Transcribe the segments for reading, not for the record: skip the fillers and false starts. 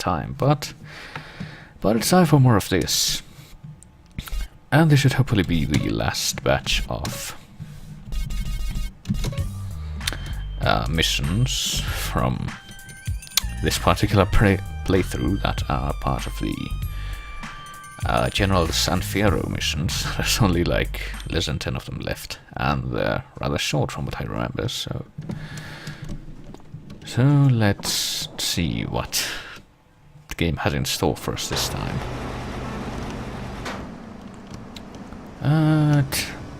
time, but it's time for more of this. And this should hopefully be the last batch of missions from this particular playthrough that are part of the Generals and Fierro missions. There's only like less than 10 of them left, and they're rather short from what I remember, so let's see what the game has in store for us this time.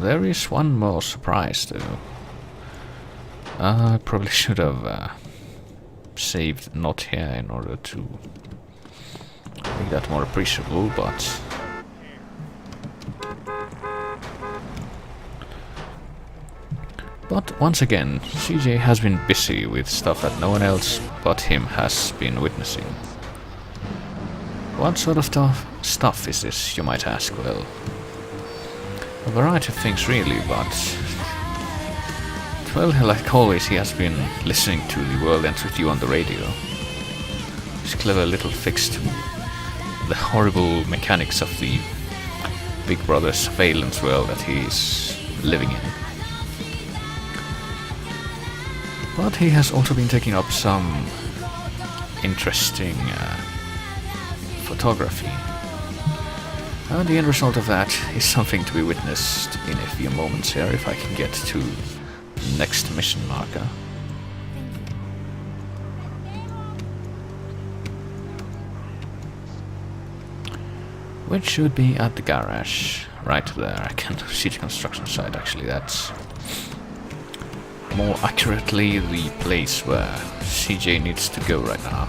There is one more surprise though. I probably should have saved not here in order to make that more appreciable, but once again, CJ has been busy with stuff that no one else but him has been witnessing. What sort of stuff is this, you might ask? Well, a variety of things really, but well, like always, he has been listening to The World Ends With You on the radio. His clever little fix to the horrible mechanics of the Big Brother surveillance world that he's living in. But he has also been taking up some interesting photography. And the end result of that is something to be witnessed in a few moments here, if I can get to the next mission marker. Which should be at the garage, right there. I can see the construction site actually, that's more accurately the place where CJ needs to go right now.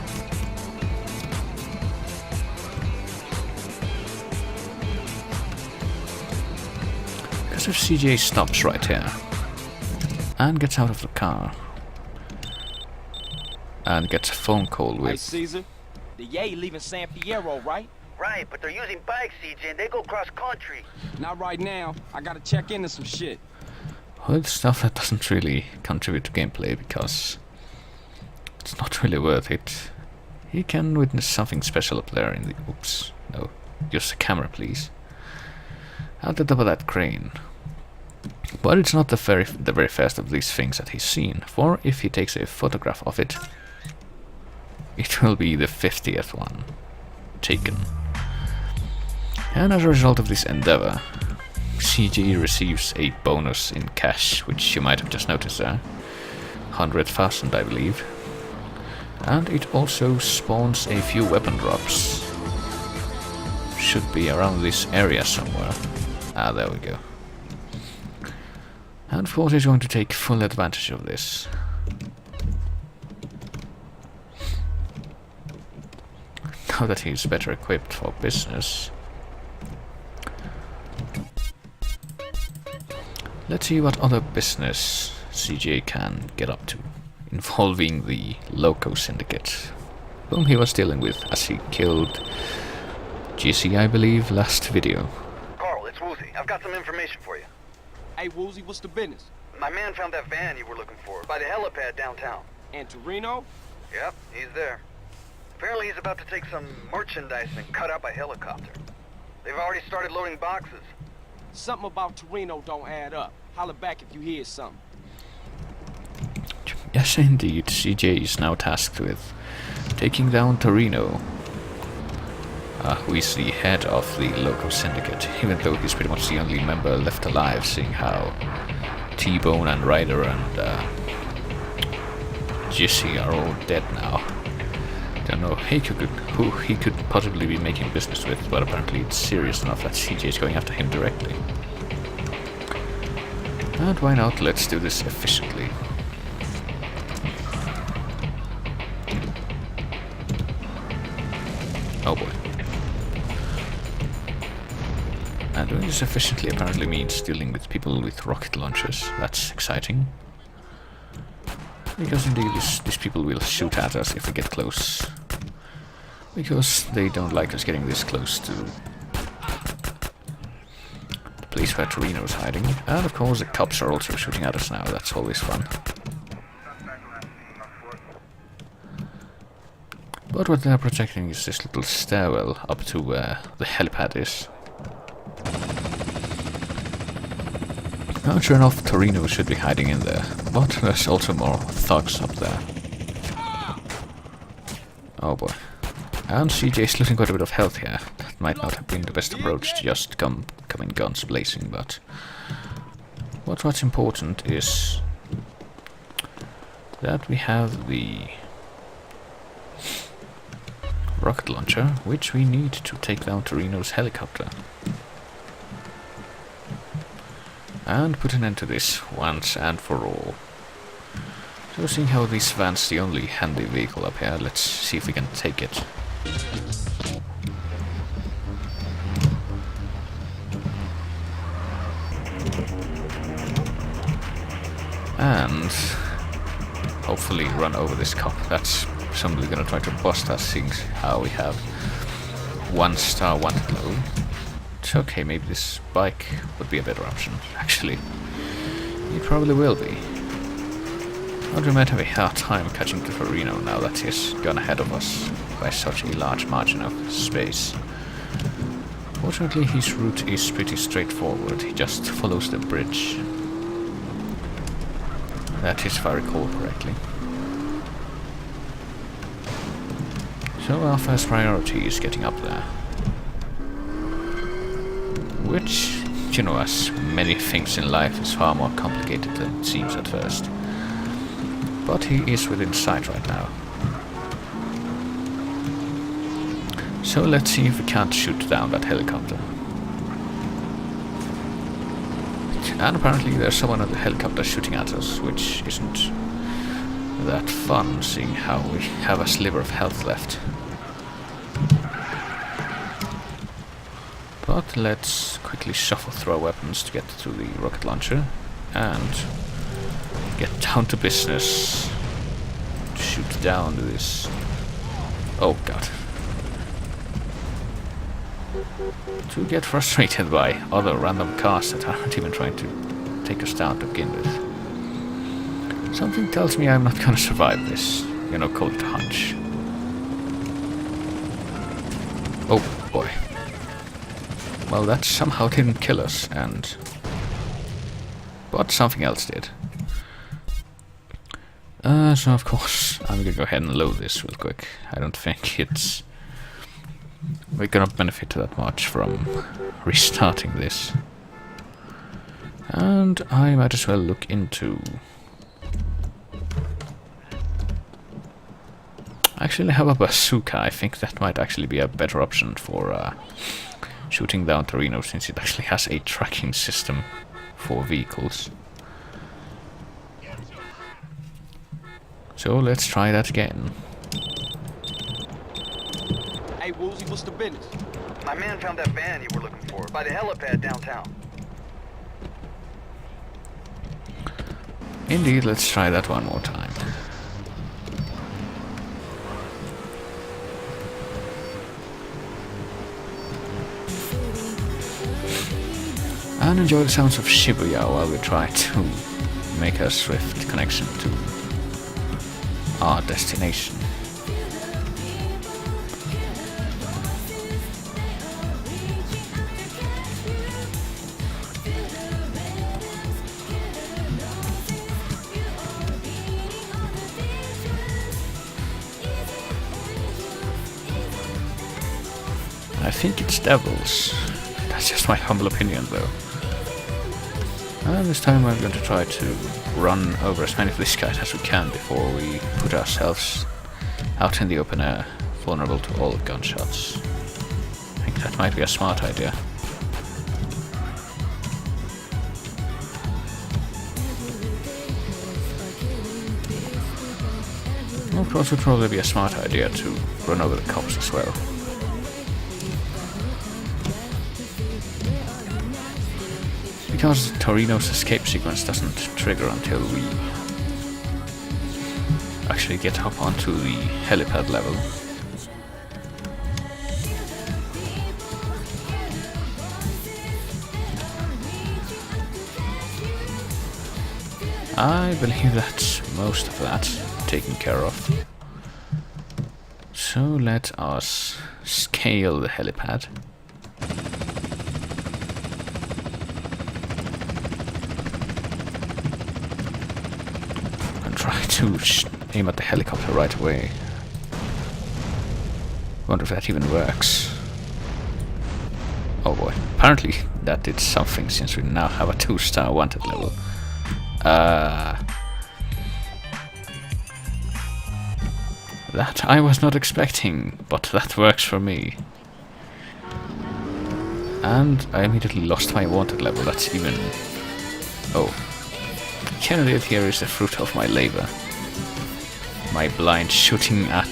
Because if CJ stops right here and gets out of the car and gets a phone call with... Hey Caesar, the Yay leaving San Fierro, right? Right, but they're using bikes, CJ, and they go cross country. Not right now. I gotta check into some shit. Well, it's stuff that doesn't really contribute to gameplay because it's not really worth it. You can witness something special up there in the... Oops, no. Use the camera, please. At the top of that crane. But it's not the very first of these things that he's seen, for if he takes a photograph of it, it will be the 50th one taken. And as a result of this endeavor, CG receives a bonus in cash, which you might have just noticed there. 100,000, I believe. And it also spawns a few weapon drops. Should be around this area somewhere. Ah, there we go. And of course he's going to take full advantage of this. Now that he's better equipped for business. Let's see what other business CJ can get up to, involving the Loco Syndicate, whom he was dealing with as he killed GC, I believe, last video. Carl, it's Woozy. I've got some information for you. Hey Woozy, what's the business? My man found that van you were looking for by the helipad downtown. And Toreno? Yep, he's there. Apparently he's about to take some merchandise and cut out by helicopter. They've already started loading boxes. Something about Toreno don't add up. Holler back if you hear something. Yes, indeed. CJ is now tasked with taking down Toreno, who is the head of the local syndicate, even though he's pretty much the only member left alive, seeing how T-Bone and Ryder and Jesse are all dead now. Don't know who he could possibly be making business with, but apparently it's serious enough that CJ is going after him directly. And why not? Let's do this efficiently. Oh boy. And doing this efficiently apparently means dealing with people with rocket launchers. That's exciting. Because indeed these people will shoot at us if we get close. Because they don't like us getting this close to the place where Toreno's hiding. And of course the cops are also shooting at us now, that's always fun. But what they're protecting is this little stairwell up to where the helipad is. Now sure enough, Toreno should be hiding in there, but there's also more thugs up there. Oh boy. And CJ's losing quite a bit of health here. That might not have been the best approach to just come in guns blazing, but what's important is that we have the rocket launcher, which we need to take down Toreno's helicopter. And put an end to this once and for all. So seeing how this van's the only handy vehicle up here, let's see if we can take it. And hopefully run over this cop. That's somebody gonna try to bust us, seeing how we have 1 star, 1 glow. It's okay, maybe this bike would be a better option. Actually, it probably will be. But we might have a hard time catching the Toreno now that he's gone ahead of us by such a large margin of space. Fortunately, his route is pretty straightforward. He just follows the bridge. That is if I recall correctly. So our first priority is getting up there. Which, you know, as many things in life, is far more complicated than it seems at first. But he is within sight right now. So let's see if we can't shoot down that helicopter. And apparently there's someone on the helicopter shooting at us, which isn't that fun, seeing how we have a sliver of health left. But let's quickly shuffle through our weapons to get to the rocket launcher and get down to business. Shoot down this. Oh god. To get frustrated by other random cars that aren't even trying to take us down to begin with. Something tells me I'm not gonna survive this. You know, call it a hunch. Oh boy. Well, that somehow didn't kill us, but something else did. So of course, I'm gonna go ahead and load this real quick. I don't think we're gonna benefit that much from restarting this. And I might as well look into... Actually have a bazooka. I think that might actually be a better option for shooting down Toreno, since it actually has a tracking system for vehicles. So let's try that again. Hey, Woozie, what's the business? My man found that van you were looking for by the helipad downtown. Indeed, let's try that one more time. And enjoy the sounds of Shibuya while we try to make a swift connection to our destination. I think it's devils. That's just my humble opinion though. And this time I'm going to try to run over as many of these guys as we can before we put ourselves out in the open air, vulnerable to all gunshots. I think that might be a smart idea. Of course, it would probably be a smart idea to run over the cops as well. Because Toreno's escape sequence doesn't trigger until we actually get up onto the helipad level. I believe that's most of that taken care of. So let us scale the helipad. And try to aim at the helicopter right away. Wonder if that even works. Oh boy, apparently that did something since we now have a 2-star wanted level. That I was not expecting, but that works for me. And I immediately lost my wanted level, that's even... Oh. Candidate here is the fruit of my labor. My blind shooting at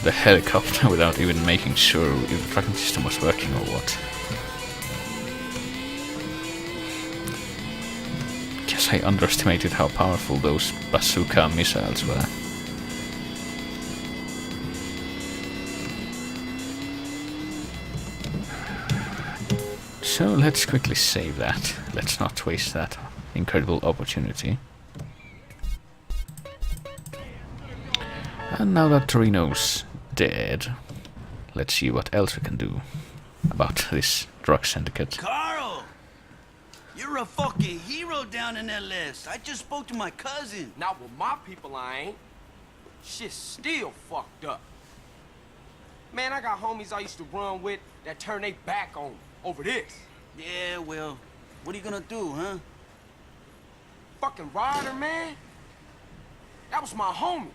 the helicopter without even making sure if the tracking system was working or what. Guess I underestimated how powerful those bazooka missiles were. So let's quickly save that. Let's not waste that incredible opportunity. And now that Toreno's dead, let's see what else we can do about this drug syndicate. Carl! You're a fucking hero down in LS. I just spoke to my cousin. Not with my people, I ain't. Shit's still fucked up. Man, I got homies I used to run with that turn their back on me over this. Yeah, well, what are you gonna do, huh? Fucking Ryder, man. That was my homie.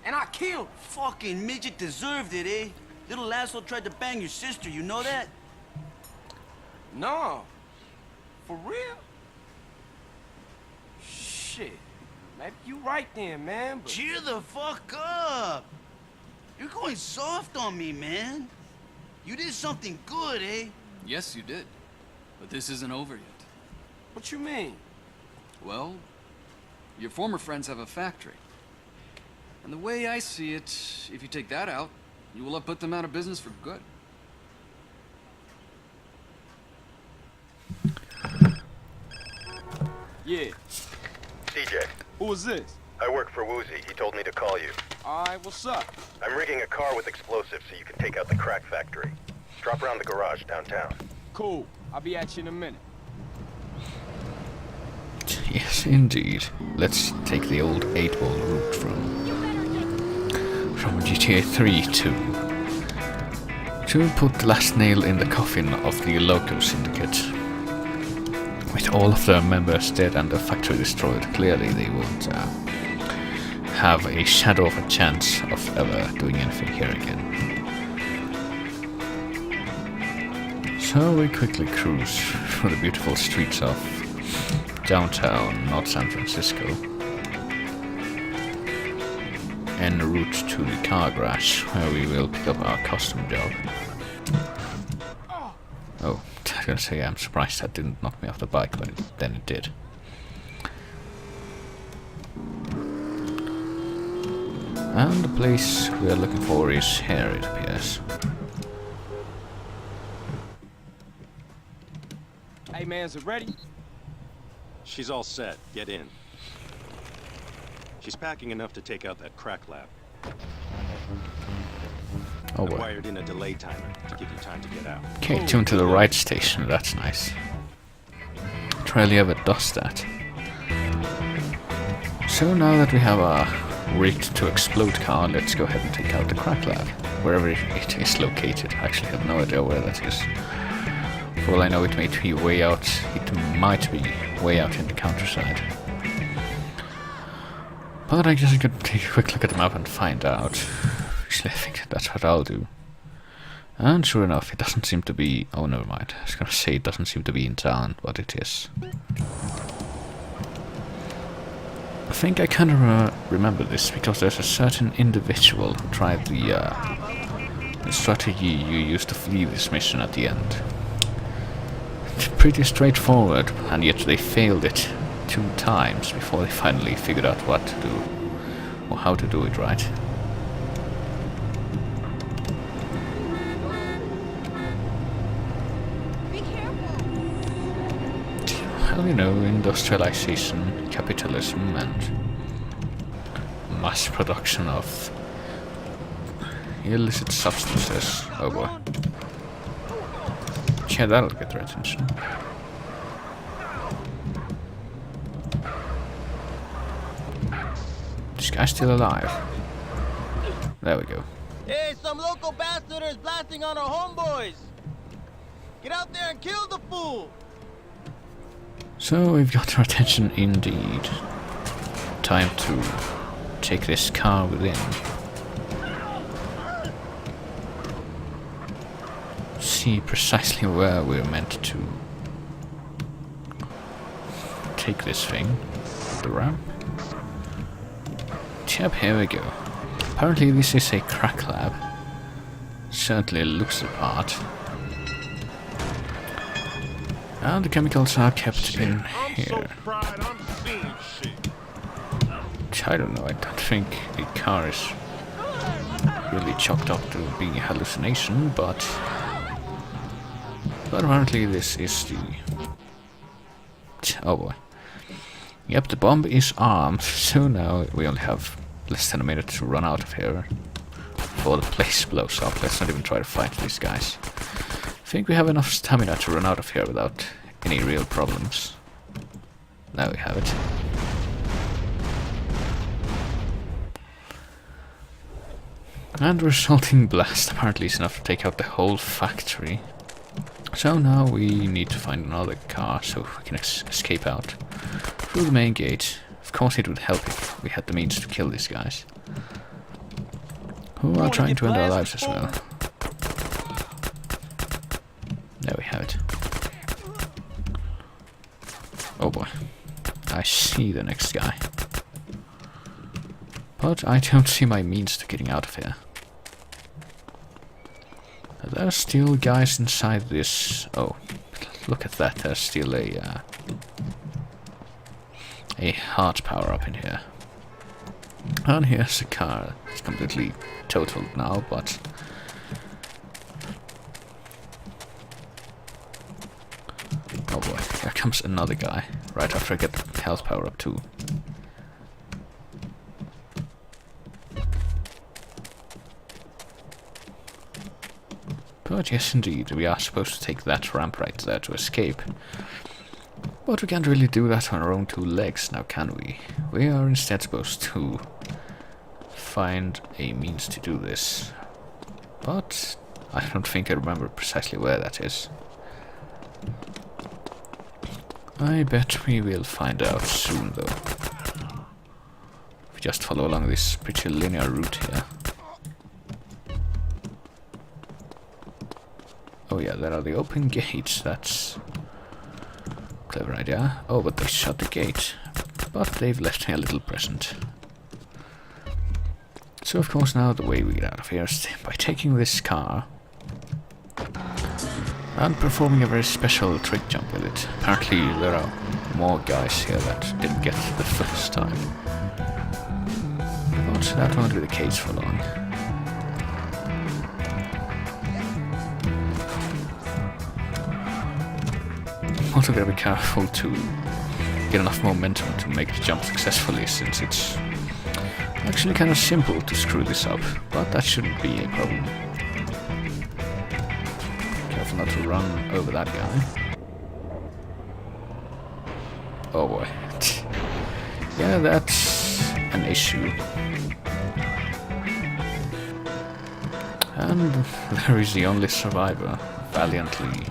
And I killed him. Fucking midget deserved it, eh? Little asshole tried to bang your sister, you know that? No. For real? Shit. Maybe you right then, man, but... Cheer the fuck up! You're going soft on me, man. You did something good, eh? Yes, you did. But this isn't over yet. What you mean? Well, your former friends have a factory. And the way I see it, if you take that out, you will have put them out of business for good. Yeah. CJ, Who is this? I work for Woozy. He told me to call you. Alright, what's up? I'm rigging a car with explosives so you can take out the crack factory. Drop around the garage downtown. Cool. I'll be at you in a minute. Yes, indeed. Let's take the old 8-ball route from GTA 3 to put the last nail in the coffin of the Loco Syndicate. With all of their members dead and the factory destroyed, clearly they won't have a shadow of a chance of ever doing anything here again. So we quickly cruise through the beautiful streets of downtown North San Francisco en route to the car garage where we will pick up our custom job. Oh, I was gonna say I'm surprised that didn't knock me off the bike, but then it did. And the place we are looking for is here, it appears. Hey man, is it ready? She's all set. Get in. She's packing enough to take out that crack lab. Oh I boy. wired in a delay timer to give you time to get out. Okay, tune to the right station, that's nice. It rarely ever does that. So now that we have a rigged to explode car, let's go ahead and take out the crack lab, wherever it is located. I actually have no idea where that is. For all I know, it might be way out. It might be way out in the countryside. But I guess I could take a quick look at the map and find out. Actually, I think that's what I'll do. And sure enough, it doesn't seem to be... Oh, never mind. I was gonna say it doesn't seem to be in town, but it is. I think I kind of remember this because there's a certain individual who tried the strategy you used to flee this mission at the end. It's pretty straightforward, and yet they failed it 2 times before they finally figured out what to do, or how to do it right. Be careful. Well, you know, industrialization, capitalism, and mass production of illicit substances. Oh boy. Yeah, that'll get their attention. This guy's still alive. There we go. Hey, some local bastard is blasting on our homeboys! Get out there and kill the fool! So we've got their attention indeed. Time to take this car within. See precisely where we're meant to take this thing. The ramp. Yep, here we go. Apparently this is a crack lab. Certainly looks the part. And the chemicals are kept in here. I don't know, I don't think the car is really chalked up to being a hallucination, but apparently this is the... Oh boy. Yep, the bomb is armed, so now we only have less than a minute to run out of here before the place blows up. Let's not even try to fight these guys. I think we have enough stamina to run out of here without any real problems. Now we have it. And the resulting blast apparently is enough to take out the whole factory. So now we need to find another car so we can escape out through the main gate. Of course it would help if we had the means to kill these guys, who are trying to end our lives as well. There we have it. Oh boy. I see the next guy. But I don't see my means to getting out of here. There are still guys inside this... Oh, look at that, there's still a heart power up in here. And here's a car. It's completely totaled now, but... Oh boy, here comes another guy, right after I get the health power up too. But yes, indeed, we are supposed to take that ramp right there to escape. But we can't really do that on our own two legs, now can we? We are instead supposed to find a means to do this. But I don't think I remember precisely where that is. I bet we will find out soon, though. If we just follow along this pretty linear route here. Oh yeah, there are the open gates, that's... clever idea. Oh, but they shut the gate. But they've left me a little present. So of course now the way we get out of here is by taking this car and performing a very special trick jump with it. Apparently there are more guys here that didn't get it the first time. But that won't be the case for long. Also gotta be careful to get enough momentum to make the jump successfully, since it's actually kind of simple to screw this up, but that shouldn't be a problem. Careful not to run over that guy. Oh boy. Yeah, that's an issue. And there is the only survivor, valiantly...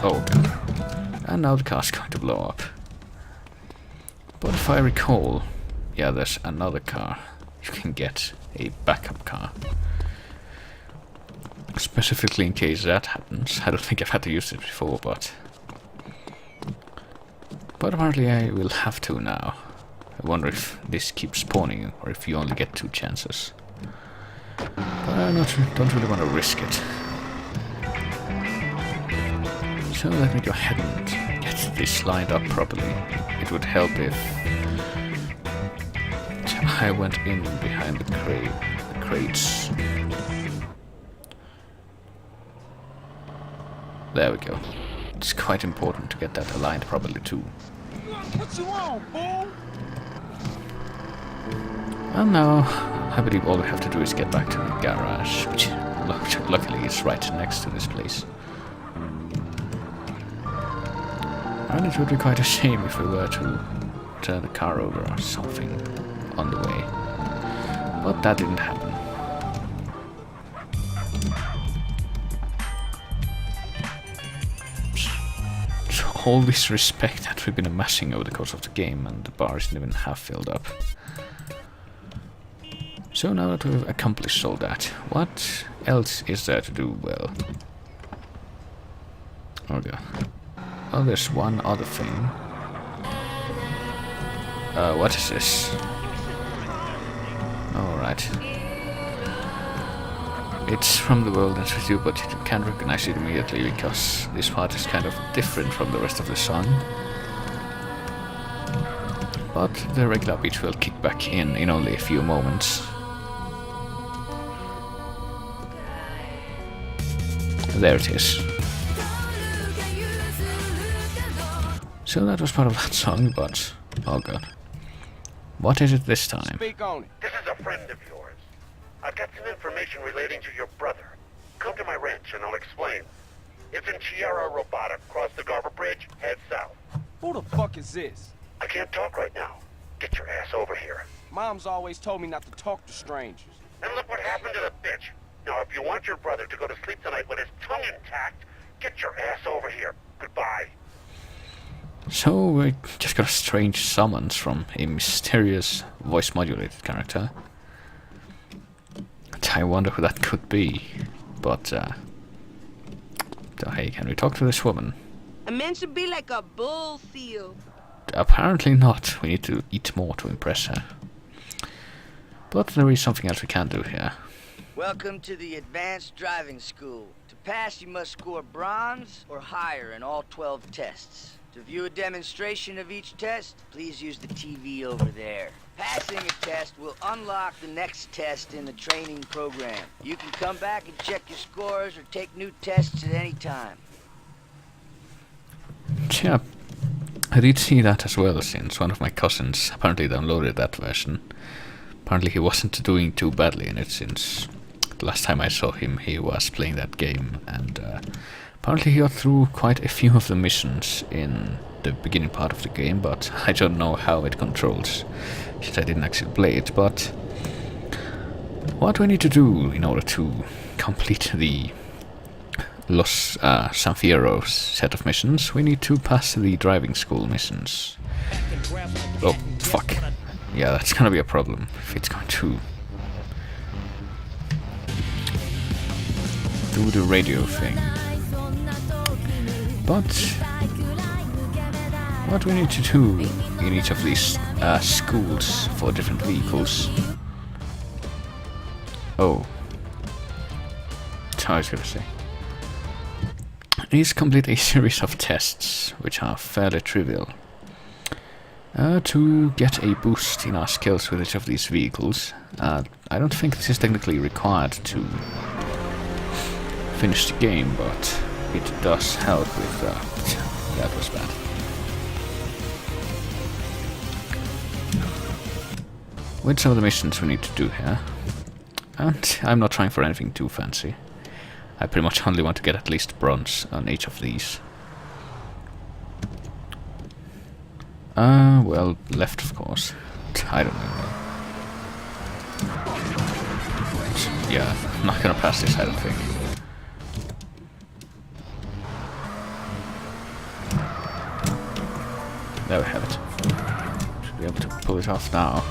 Oh god. And now the car's going to blow up. But if I recall, yeah, there's another car. You can get a backup car. Specifically in case that happens. I don't think I've had to use it before, but... But apparently I will have to now. I wonder if this keeps spawning, or if you only get 2 chances. But I don't really want to risk it. So let me go ahead and get this lined up properly. It would help if I went in behind the crates. There we go. It's quite important to get that aligned properly too. What you want, fool? And now, I believe all we have to do is get back to the garage, which luckily is right next to this place. And it would be quite a shame if we were to turn the car over or something on the way. But that didn't happen. So all this respect that we've been amassing over the course of the game, and the bar isn't even half filled up. So now that we've accomplished all that, what else is there to do? Well, okay. Oh, there's one other thing. What is this? Alright. It's from the world that's with you, but you can't recognize it immediately because this part is kind of different from the rest of the song. But the regular beat will kick back in only a few moments. There it is. So that was part of that song, but oh god. What is it this time? Speak on it. This is a friend of yours. I've got some information relating to your brother. Come to my ranch and I'll explain. It's in Fierro Robotic. Cross the Garber Bridge, head south. Who the fuck is this? I can't talk right now. Get your ass over here. Mom's always told me not to talk to strangers. And look what happened to the bitch. Now, if you want your brother to go to sleep tonight with his tongue intact, get your ass over here. Goodbye. So we just got a strange summons from a mysterious voice-modulated character. I wonder who that could be. But, hey, can we talk to this woman? A man should be like a bull seal. Apparently not. We need to eat more to impress her. But there is something else we can do here. Welcome to the Advanced Driving School. To pass, you must score bronze or higher in all 12 tests. To view a demonstration of each test, please use the TV over there. Passing a test will unlock the next test in the training program. You can come back and check your scores or take new tests at any time. Yeah, I did see that as well, since one of my cousins apparently downloaded that version. Apparently he wasn't doing too badly in it, since the last time I saw him he was playing that game, and apparently he got through quite a few of the missions in the beginning part of the game, but I don't know how it controls, since I didn't actually play it. But what do we need to do in order to complete the San Fierro set of missions? We need to pass the driving school missions. Oh, fuck. Yeah, that's gonna be a problem if it's going to do the radio thing. But what we need to do in each of these schools for different vehicles. Oh, I was gonna say, is complete a series of tests which are fairly trivial. To get a boost in our skills with each of these vehicles. I don't think this is technically required to finish the game, but it does help with that. That was bad. With some of the missions we need to do here. And I'm not trying for anything too fancy. I pretty much only want to get at least bronze on each of these. Well, left of course. I don't know. Yeah, I'm not gonna pass this, I don't think. There we have it. Should be able to pull it off now.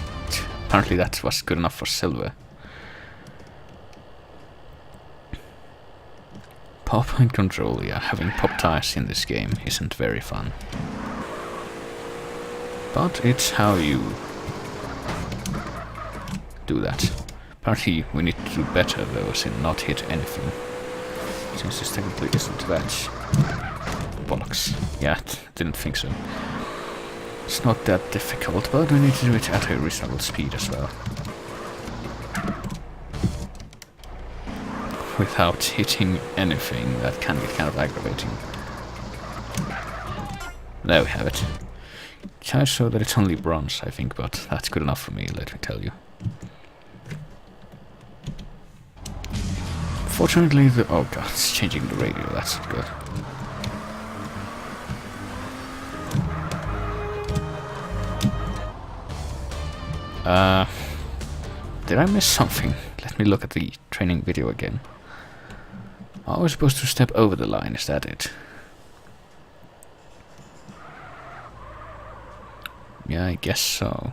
Apparently that was good enough for silver. Pop and control, yeah, having pop tires in this game isn't very fun. But it's how you do that. Apparently we need to do better though, as in not hit anything. Since this technically isn't that. Bollocks. Yeah, didn't think so. It's not that difficult, but we need to do it at a reasonable speed as well. Without hitting anything, that can get kind of aggravating. There we have it. It shows that it's only bronze, I think, but that's good enough for me, let me tell you. Unfortunately, the... Oh god, it's changing the radio, that's not good. Did I miss something? Let me look at the training video again. I was supposed to step over the line, is that it? Yeah, I guess so.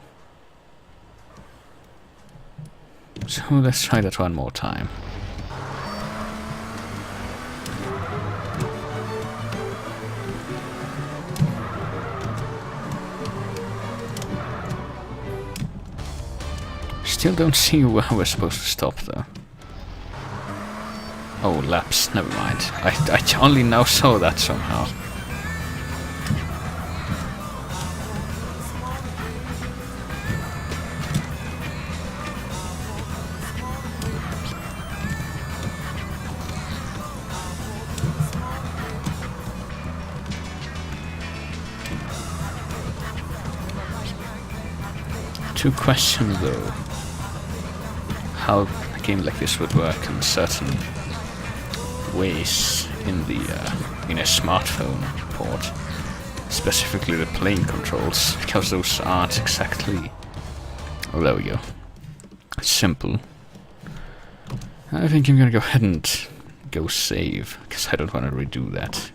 So let's try that one more time. Still don't see where we're supposed to stop though. Oh, laps, never mind. I only now saw that somehow. Two questions though. How a game like this would work in certain ways in the in a smartphone port, specifically the plane controls, because those aren't exactly. Oh, there we go. Simple. I think I'm gonna go ahead and go save, because I don't want to redo that.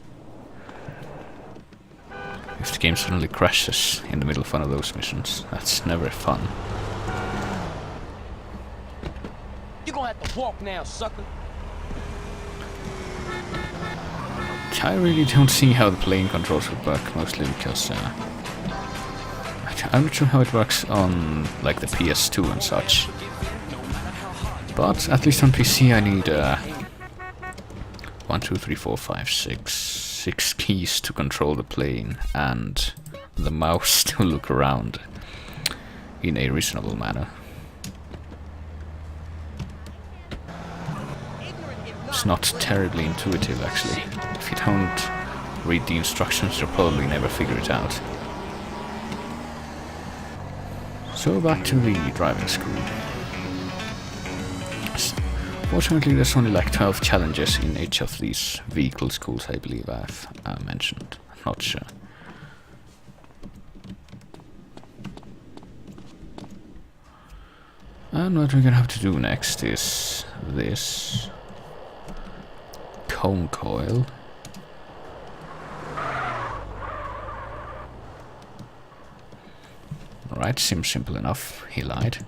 If the game suddenly crashes in the middle of one of those missions, that's never fun. You gonna have to walk now, sucker. I really don't see how the plane controls would work, mostly because I'm not sure how it works on like the PS2 and such. But at least on PC I need 1, 2, 3, 4, 5, 6 keys to control the plane and the mouse to look around in a reasonable manner. It's not terribly intuitive actually. If you don't read the instructions, you'll probably never figure it out. So back to the driving school. Fortunately, there's only like 12 challenges in each of these vehicle schools, I believe I've mentioned. I'm not sure. And what we're gonna have to do next is this cone coil. Alright, seems simple enough. He lied.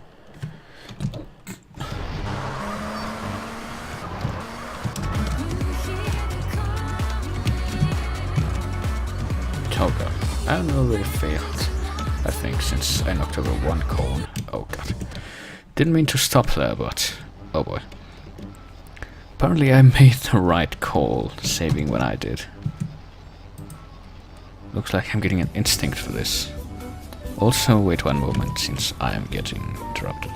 Oh god, I already failed, I think, since I knocked over one cone. Oh god. Didn't mean to stop there, but oh boy. Apparently I made the right call, saving when I did. Looks like I'm getting an instinct for this. Also, wait one moment, since I am getting interrupted.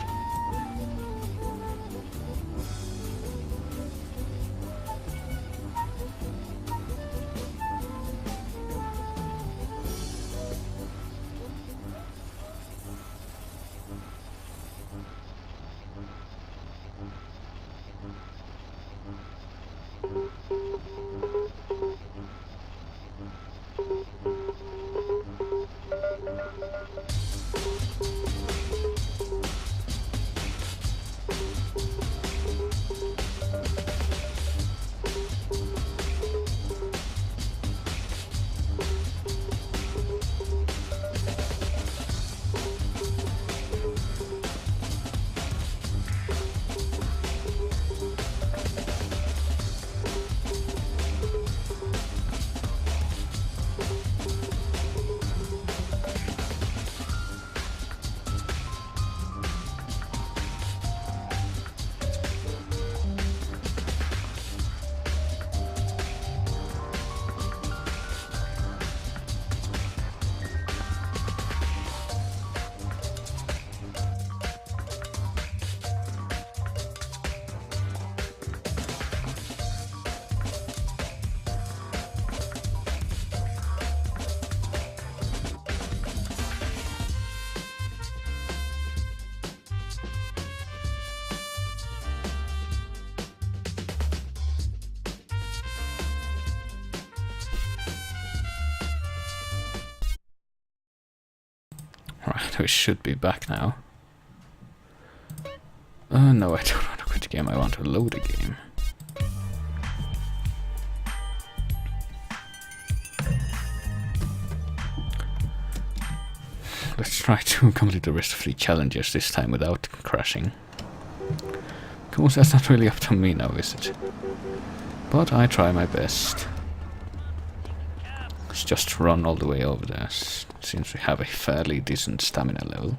Right, we should be back now. No, I don't want to quit the game, I want to load the game. Let's try to complete the rest of the challenges this time without crashing. Of course, that's not really up to me now, is it? But I try my best. Let's just run all the way over there, since we have a fairly decent stamina level.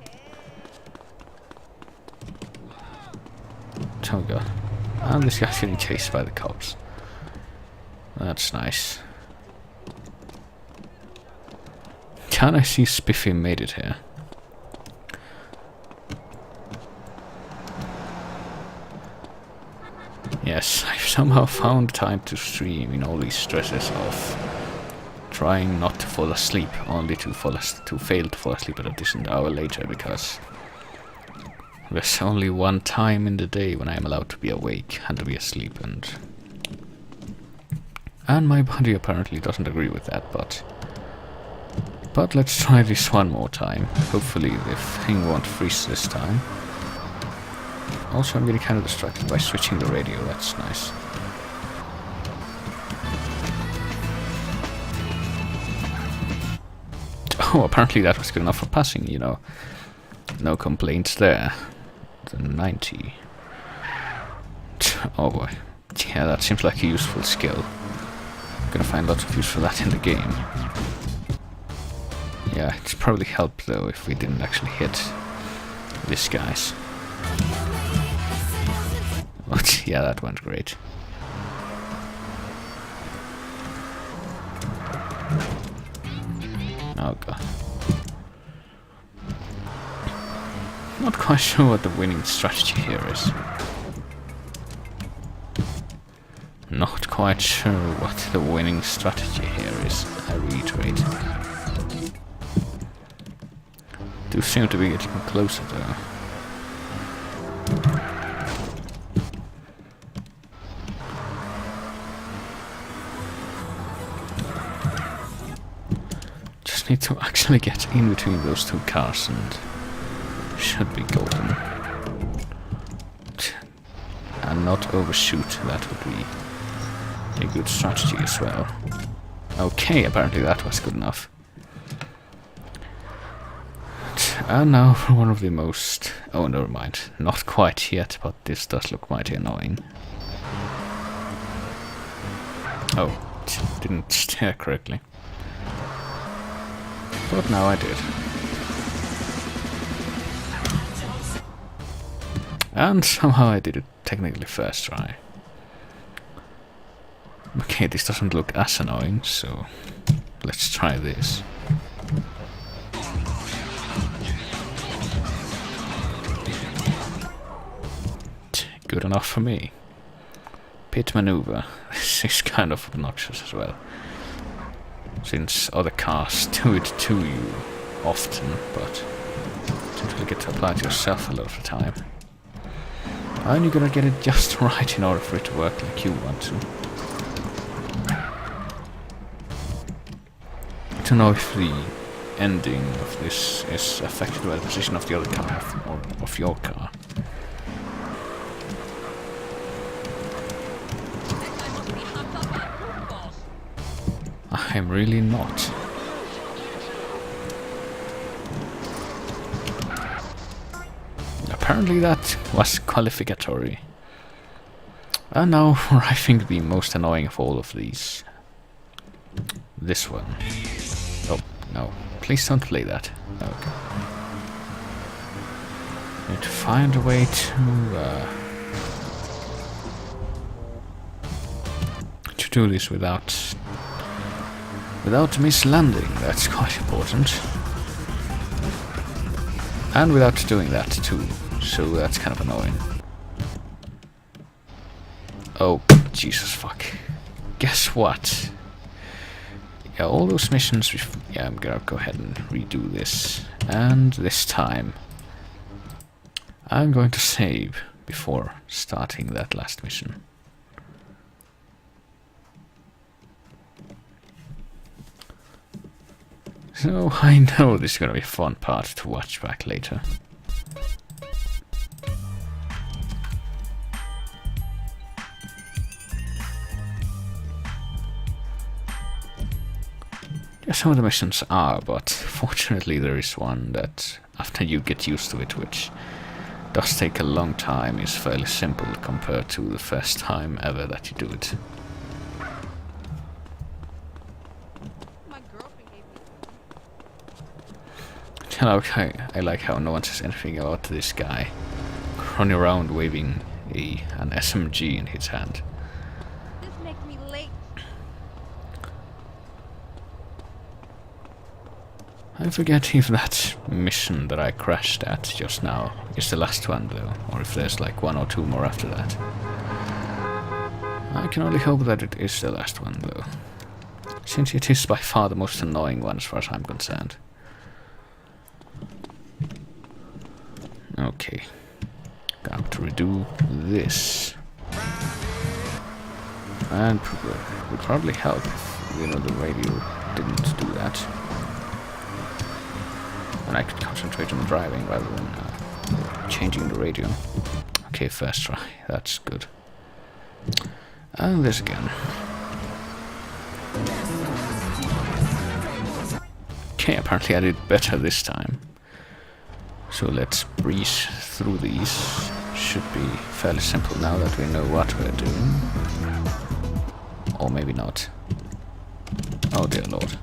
Oh god. And this guy's getting chased by the cops. That's nice. Can I see Spiffy made it here? Yes, I've somehow found time to stream in all these stresses of trying not to fall asleep, only to fail to fall asleep at a decent hour later, because there's only one time in the day when I'm allowed to be awake and to be asleep, and my body apparently doesn't agree with that, but let's try this one more time. Hopefully the thing won't freeze this time. Also, I'm getting kind of distracted by switching the radio, that's nice. Oh, apparently that was good enough for passing, you know. No complaints there. The 90. Oh boy. Yeah, that seems like a useful skill. I'm gonna find lots of use for that in the game. Yeah, it's probably helped though if we didn't actually hit these guys. But yeah, that went great. Oh god. Not quite sure what the winning strategy here is. Not quite sure what the winning strategy here is, I reiterate. Do seem to be getting closer though. Just need to actually get in between those two cars and should be golden. And not overshoot, that would be a good strategy as well. Okay, apparently that was good enough. And now for one of the most... Oh, never mind. Not quite yet, but this does look mighty annoying. Oh, didn't steer correctly. But now I did. And somehow I did it technically first try. Okay, this doesn't look as annoying, so let's try this. Good enough for me. Pit maneuver. This is kind of obnoxious as well, since other cars do it to you often, but you don't really get to apply it yourself a lot of the time. And you gotta get it just right in order for it to work like you want to. I don't know if the ending of this is affected by the position of the other car or of your car. I'm really not. Apparently that was qualificatory. And now for I think the most annoying of all of these. This one. Oh, no. Please don't play that. Okay. Need to find a way to do this without mislanding. That's quite important. And without doing that too. So that's kind of annoying. Oh, Jesus fuck. Guess what? Yeah, all those missions... Yeah, I'm gonna go ahead and redo this. And this time I'm going to save before starting that last mission. So I know this is gonna be a fun part to watch back later. Yeah, some of the missions are, but fortunately there is one that, after you get used to it, which does take a long time, is fairly simple compared to the first time ever that you do it. I like how no one says anything about this guy running around waving an SMG in his hand. This makes me late. I forget if that mission that I crashed at just now is the last one though, or if there's like one or two more after that. I can only hope that it is the last one though, since it is by far the most annoying one as far as I'm concerned. Okay, got to redo this. And it would probably help if, you know, the radio didn't do that. And I could concentrate on driving rather than changing the radio. Okay, first try, that's good. And this again. Okay, apparently I did better this time. So let's breeze through these. Should be fairly simple now that we know what we're doing. Or maybe not. Oh dear lord.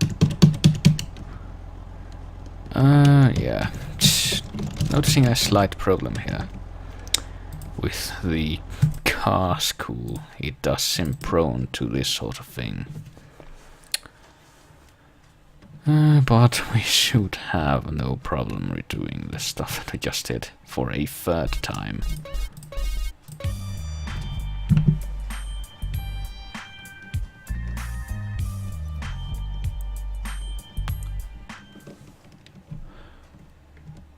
Yeah. Noticing a slight problem here. With the car Skool, it does seem prone to this sort of thing. But we should have no problem redoing the stuff that we just did for a third time.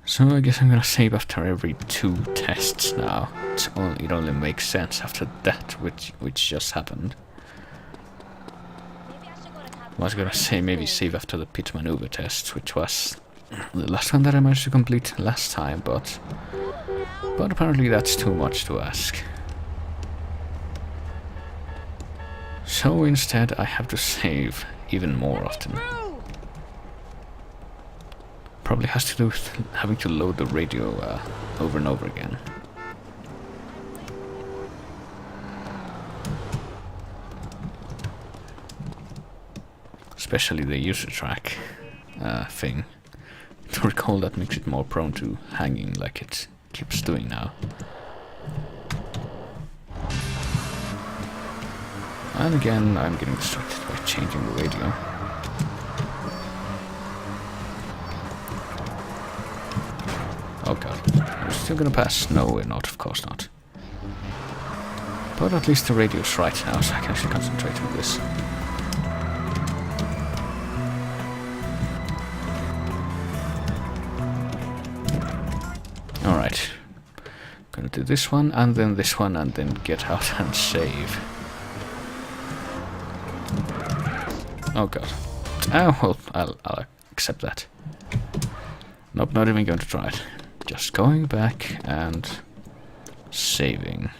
So I guess I'm gonna save after every 2 tests now. It only makes sense after that which just happened. I was gonna say maybe save after the pit maneuver test, which was the last one that I managed to complete last time, but apparently that's too much to ask. So instead I have to save even more often. Probably has to do with having to load the radio over and over again. Especially the user track thing. To recall, that makes it more prone to hanging like it keeps doing now. And again, I'm getting distracted by changing the radio. Oh god, we're still gonna pass? No, we're not, of course not. But at least the radio's right now, so I can actually concentrate on this. Alright. Gonna do this one, and then this one, and then get out and save. Oh god. Oh, well, I'll accept that. Nope, not even going to try it. Just going back and saving.